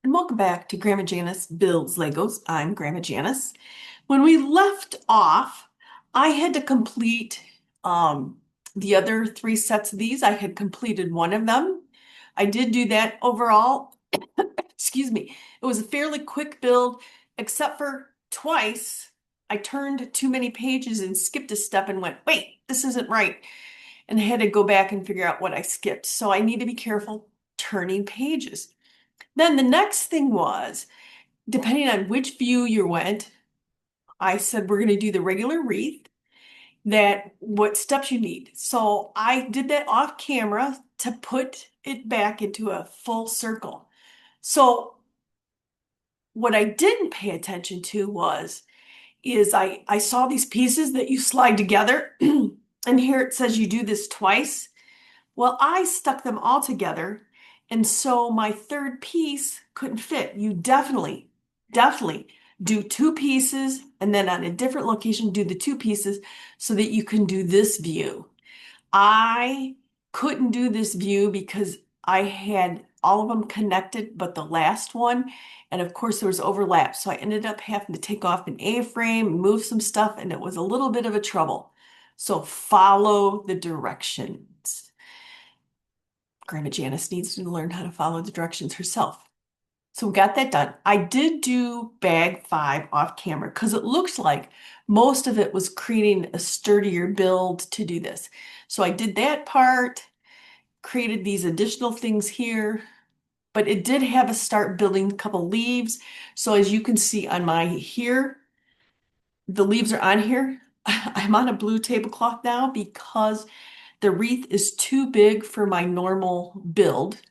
And welcome back to Grandma Janice Builds Legos. I'm Grandma Janice. When we left off, I had to complete the other three sets of these. I had completed one of them. I did do that overall. Excuse me. It was a fairly quick build, except for twice I turned too many pages and skipped a step and went, wait, this isn't right. And I had to go back and figure out what I skipped. So I need to be careful turning pages. Then the next thing was, depending on which view you went, I said we're going to do the regular wreath, that what steps you need. So I did that off camera to put it back into a full circle. So what I didn't pay attention to is I saw these pieces that you slide together and here it says you do this twice. Well, I stuck them all together, and so my third piece couldn't fit. You definitely do two pieces, and then on a different location, do the two pieces so that you can do this view. I couldn't do this view because I had all of them connected, but the last one, and of course there was overlap. So I ended up having to take off an A-frame, move some stuff, and it was a little bit of a trouble. So follow the directions. Grandma Janice needs to learn how to follow the directions herself. So we got that done. I did do bag 5 off camera because it looks like most of it was creating a sturdier build to do this. So I did that part, created these additional things here, but it did have us start building a couple leaves. So as you can see on my here, the leaves are on here. I'm on a blue tablecloth now because the wreath is too big for my normal build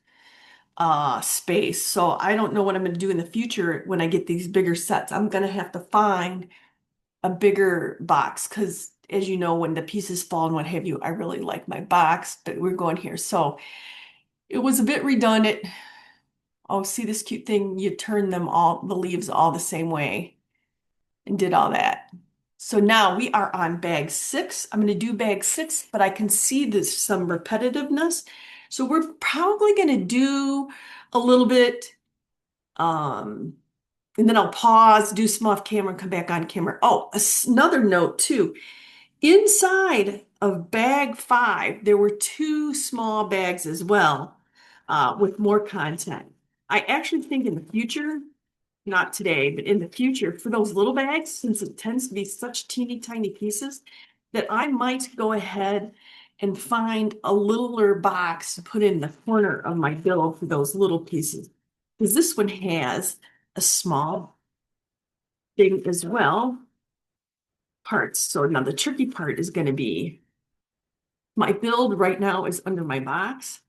space. So I don't know what I'm going to do in the future when I get these bigger sets. I'm going to have to find a bigger box because, as you know, when the pieces fall and what have you, I really like my box, but we're going here. So it was a bit redundant. Oh, see this cute thing? You turn them all, the leaves all the same way and did all that. So now we are on bag 6. I'm going to do bag 6, but I can see there's some repetitiveness. So we're probably going to do a little bit. Um, and then I'll pause, do some off camera, and come back on camera. Oh, another note too. Inside of bag 5, there were two small bags as well, with more content. I actually think in the future, not today, but in the future, for those little bags, since it tends to be such teeny tiny pieces, that I might go ahead and find a littler box to put in the corner of my bill for those little pieces. Because this one has a small thing as well, parts. So now the tricky part is going to be my build right now is under my box.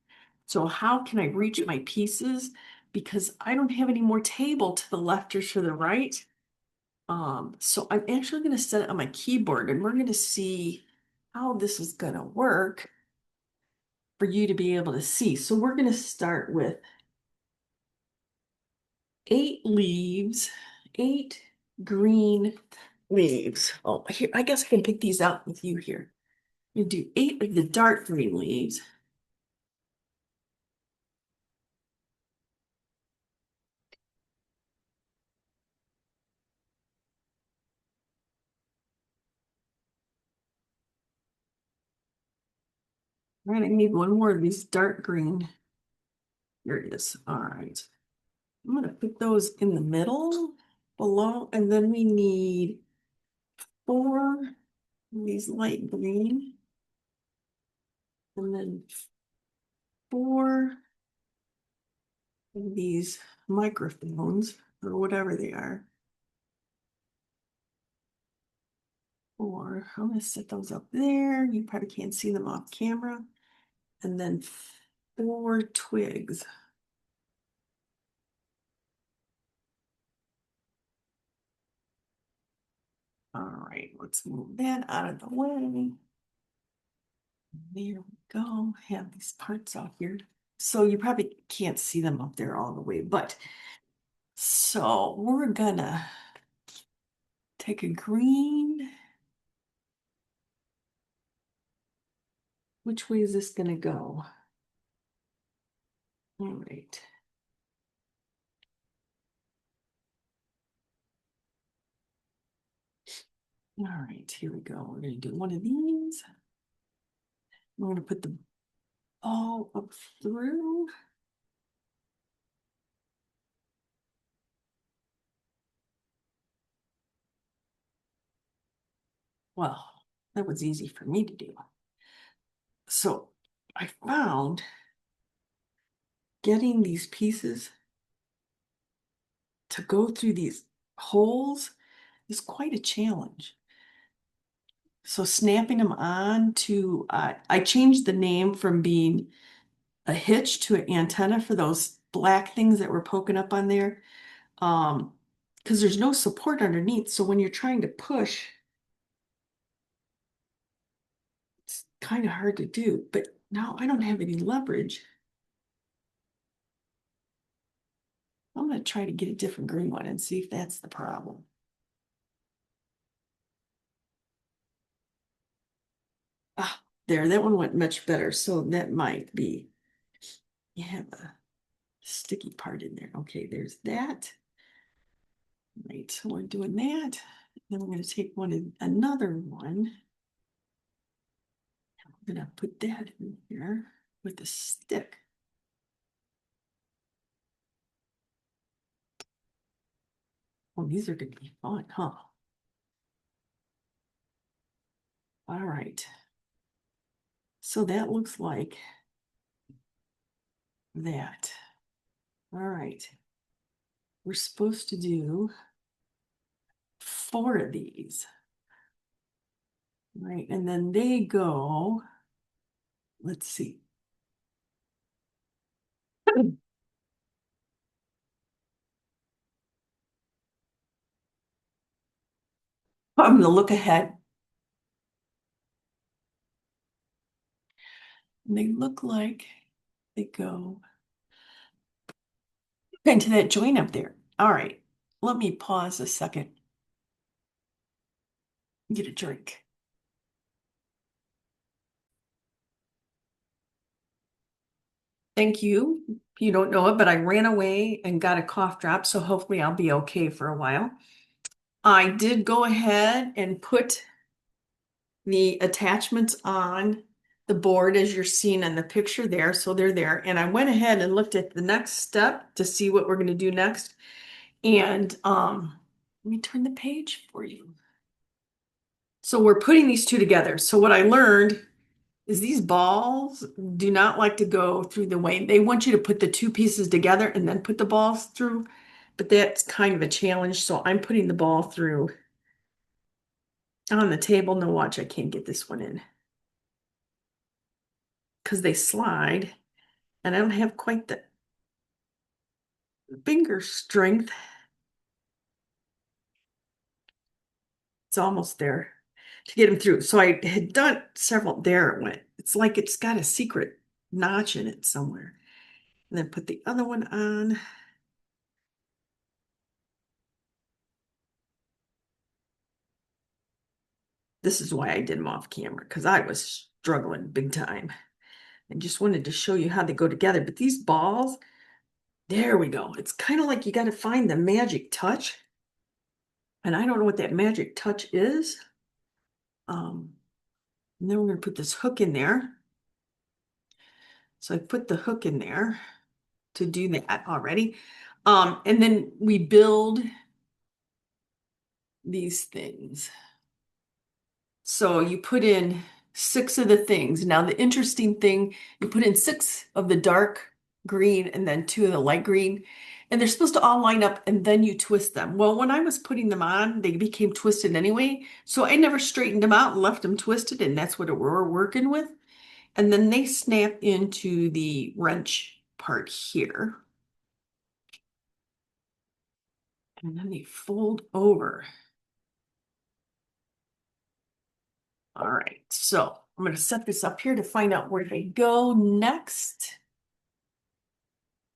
So how can I reach my pieces? Because I don't have any more table to the left or to the right. So I'm actually going to set it on my keyboard and we're going to see how this is going to work for you to be able to see. So we're going to start with 8 leaves, 8 green leaves. Oh, here, I guess I can pick these out with you here. You do 8 of the dark green leaves. Right, I need one more of these dark green. Here it is. All right. I'm gonna put those in the middle below, and then we need 4 of these light green, and then 4 of these microphones, or whatever they are. 4. I'm gonna set those up there. You probably can't see them off camera. And then 4 twigs. All right, let's move that out of the way. There we go. Have these parts out here. So you probably can't see them up there all the way, but so we're gonna take a green. Which way is this gonna go? All right. All right, here we go. We're going to do one of these. We're going to put the ball up through. Well, that was easy for me to do. So I found getting these pieces to go through these holes is quite a challenge. So snapping them on to, I changed the name from being a hitch to an antenna for those black things that were poking up on there. Because there's no support underneath. So when you're trying to push, it's kind of hard to do. But now I don't have any leverage. I'm going to try to get a different green one and see if that's the problem. Ah, there, that one went much better. So that might be, you have a sticky part in there. Okay, there's that. Right, so we're doing that. Then we're going to take another one. I'm going to put that in here with a stick. Oh, these are going to be fun, huh? All right. So that looks like that. All right. We're supposed to do 4 of these. Right, and then they go, let's see. I'm going to look ahead. And they look like they go into that joint up there. All right, let me pause a second. Get a drink. Thank you. You don't know it, but I ran away and got a cough drop, so hopefully I'll be okay for a while. I did go ahead and put the attachments on the board as you're seeing in the picture there, so they're there. And I went ahead and looked at the next step to see what we're going to do next. And let me turn the page for you. So we're putting these two together. So what I learned is these balls do not like to go through the way. They want you to put the two pieces together and then put the balls through, but that's kind of a challenge. So I'm putting the ball through on the table. No, watch, I can't get this one in because they slide and I don't have quite the finger strength. It's almost there to get them through. So I had done several. There it went. It's like it's got a secret notch in it somewhere. And then put the other one on. This is why I did them off camera, because I was struggling big time. I just wanted to show you how they go together. But these balls, there we go. It's kind of like you got to find the magic touch. And I don't know what that magic touch is. And then we're going to put this hook in there. So I put the hook in there to do that already. And then we build these things. So you put in 6 of the things. Now the interesting thing, you put in 6 of the dark green and then 2 of the light green, and they're supposed to all line up and then you twist them. Well, when I was putting them on, they became twisted anyway. So I never straightened them out and left them twisted, and that's what we're working with. And then they snap into the wrench part here. And then they fold over. All right, so I'm going to set this up here to find out where they go next.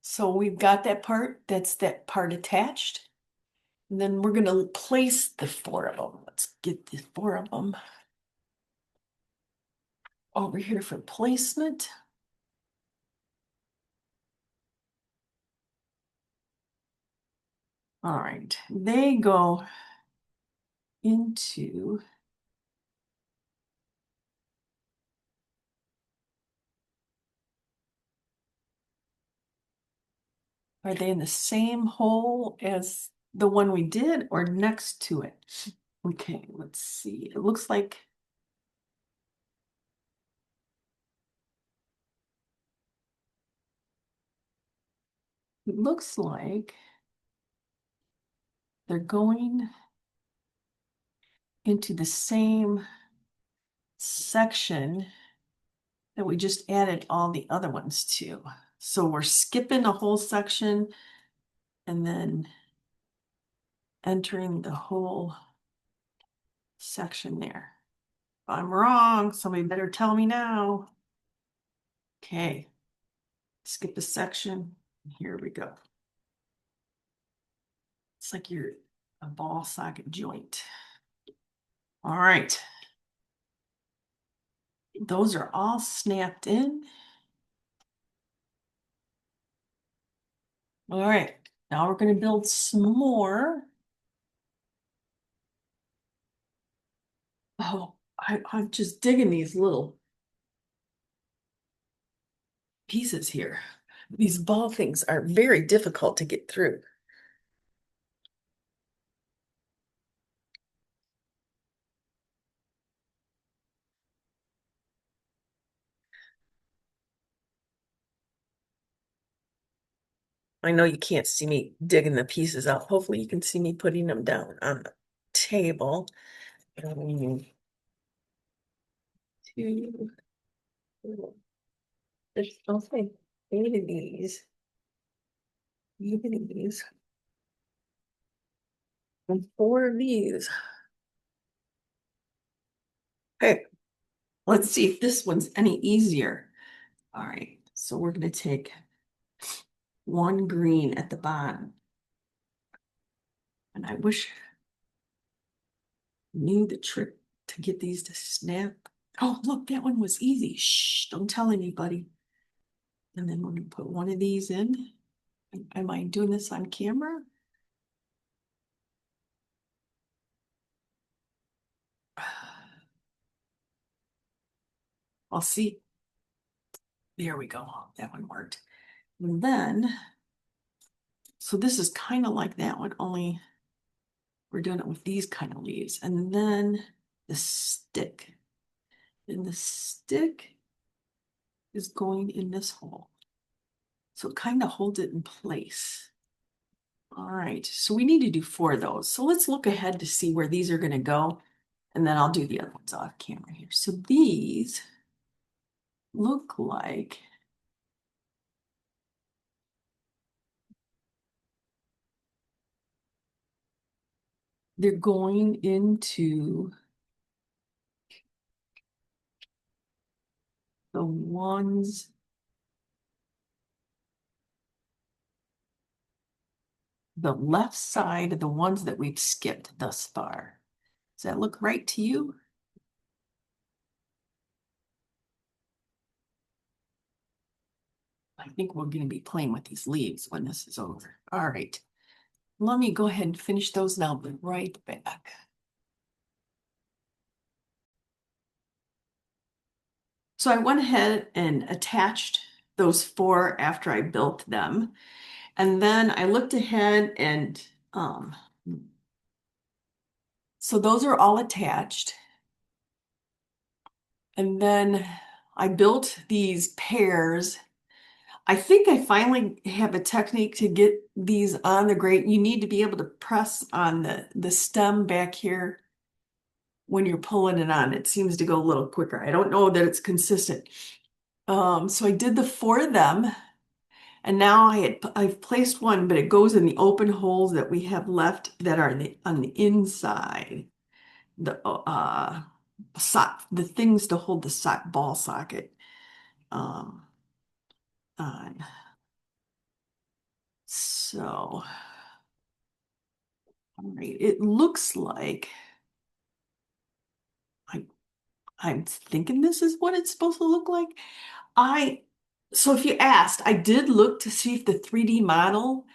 So we've got that part, that's that part attached. And then we're going to place the 4 of them. Let's get the 4 of them over here for placement. All right, they go into Are they in the same hole as the one we did or next to it? Okay, let's see. It looks like they're going into the same section that we just added all the other ones to. So we're skipping a whole section and then entering the whole section there. If I'm wrong, somebody better tell me now. Okay, skip a section. Here we go. It's like you're a ball socket joint. All right. Those are all snapped in. All right. Now we're going to build some more. Oh, I'm just digging these little pieces here. These ball things are very difficult to get through. I know you can't see me digging the pieces out. Hopefully you can see me putting them down on the table. Two, there's okay, 8 of these, and 4 of these. Okay, let's see if this one's any easier. All right, so we're going to take one green at the bottom. And I wish I knew the trick to get these to snap. Oh, look, that one was easy. Shh, don't tell anybody. And then we're going to put one of these in. Am I doing this on camera? I'll see. There we go. That one worked. And then, so this is kind of like that one, only we're doing it with these kind of leaves. And then the stick. And the stick is going in this hole. So it kind of holds it in place. All right, so we need to do 4 of those. So let's look ahead to see where these are going to go, and then I'll do the other ones off camera here. So these look like they're going into the ones, the left side of the ones that we've skipped thus far. Does that look right to you? I think we're going to be playing with these leaves when this is over. All right, let me go ahead and finish those now. I'll be right back. So I went ahead and attached those 4 after I built them. And then I looked ahead and so those are all attached. And then I built these pairs. I think I finally have a technique to get these on the grate. You need to be able to press on the stem back here when you're pulling it on. It seems to go a little quicker. I don't know that it's consistent. So I did the 4 of them. And now I've placed one, but it goes in the open holes that we have left that are on the inside. The things to hold the ball socket um, on. So, all right, it looks like I, I'm thinking this is what it's supposed to look like. So if you asked, I did look to see if the 3D model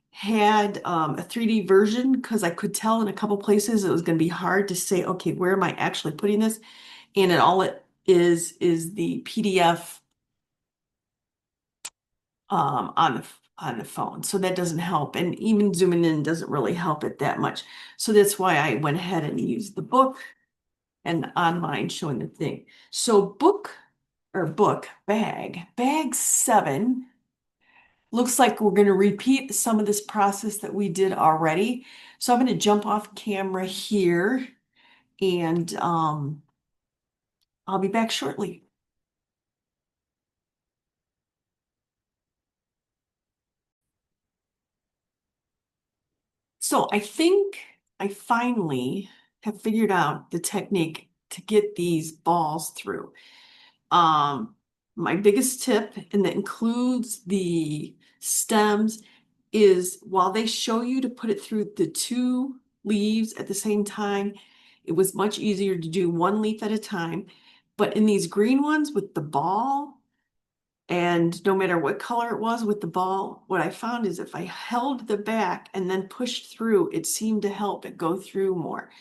had a 3D version because I could tell in a couple places it was going to be hard to say, okay, where am I actually putting this? And all it is the PDF on the phone. So that doesn't help. And even zooming in doesn't really help it that much. So that's why I went ahead and used the book and online showing the thing. So book bag 7 looks like we're going to repeat some of this process that we did already. So I'm going to jump off camera here and I'll be back shortly. So I think I finally have figured out the technique to get these balls through. Um, my biggest tip, and that includes the stems, is while they show you to put it through the 2 leaves at the same time, it was much easier to do 1 leaf at a time. But in these green ones with the ball, and no matter what color it was with the ball, what I found is if I held the back and then pushed through, it seemed to help it go through more.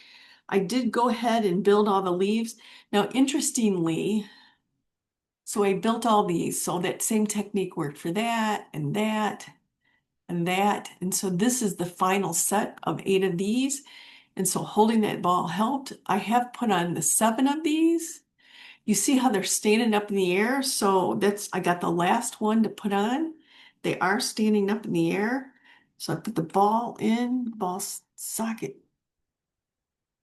I did go ahead and build all the leaves. Now, interestingly, so I built all these. So that same technique worked for that and that and that. And so this is the final set of 8 of these. And so holding that ball helped. I have put on the 7 of these. You see how they're standing up in the air? So I got the last one to put on. They are standing up in the air. So I put the ball in, ball socket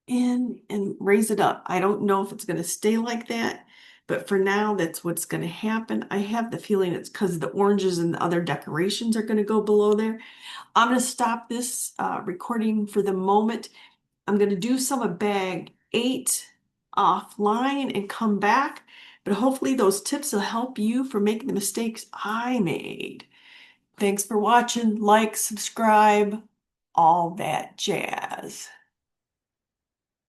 in, and raise it up. I don't know if it's going to stay like that, but for now, that's what's going to happen. I have the feeling it's because the oranges and the other decorations are going to go below there. I'm going to stop this recording for the moment. I'm going to do some of bag 8 offline and come back, but hopefully those tips will help you for making the mistakes I made. Thanks for watching. Like, subscribe, all that jazz.